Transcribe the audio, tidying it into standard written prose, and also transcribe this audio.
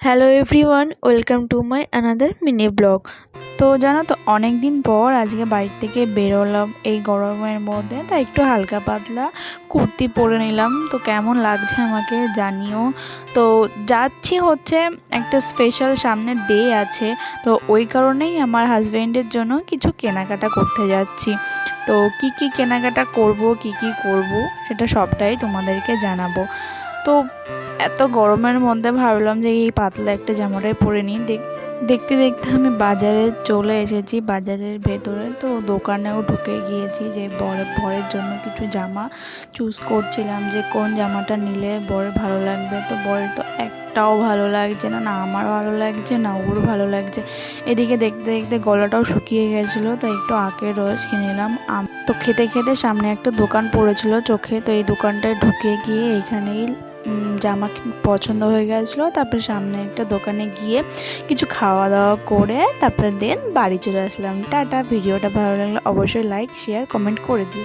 Hello everyone, welcome to my another mini blog. তো জানো তো, অনেক দিন পর আজকে বাড়ি থেকে বেরোলাম এই গরমের মধ্যে। তাই একটু হালকা পাতলা কুর্তি পরে নিলাম। তো কেমন লাগছে আমাকে জানিও। তো যাচ্ছি হচ্ছে একটা স্পেশাল সামনে ডে আছে, তো ওই কারণেই আমার হাজব্যান্ডের জন্য কিছু কেনাকাটা করতে যাচ্ছি। তো কি কেনাকাটা করব, কি করব সেটা সবটাই তোমাদেরকে জানাবো। তো এত গরমের মধ্যে ভাবলাম যে এই পাতলা একটা জামাটাই পরে নিই। দেখতে দেখতে আমি বাজারে চলে এসেছি, বাজারের ভেতরে। তো দোকানেও ঢুকে গিয়েছি যে বরের জন্য কিছু জামা চুজ করছিলাম যে কোন জামাটা নিলে বরের ভালো লাগবে। তো বরের তো একটাও ভালো লাগছে না, না আমার ভালো লাগছে না ওর ভালো লাগছে। এদিকে দেখতে দেখতে গলাটাও শুকিয়ে গেছিলো, তাই একটু আখের রস কিনে নিলাম। তো খেতে খেতে সামনে একটা দোকান পড়েছিল চোখে, তো এই দোকানটায় ঢুকে গিয়ে এইখানেই জামা পছন্দ হয়ে গেছিলো। তারপরে সামনে একটা দোকানে গিয়ে কিছু খাওয়া দাওয়া করে তারপরে দেন বাড়ি চলে আসলাম। টাটা। ভিডিওটা ভালো লাগলে অবশ্যই লাইক শেয়ার কমেন্ট করে দিও।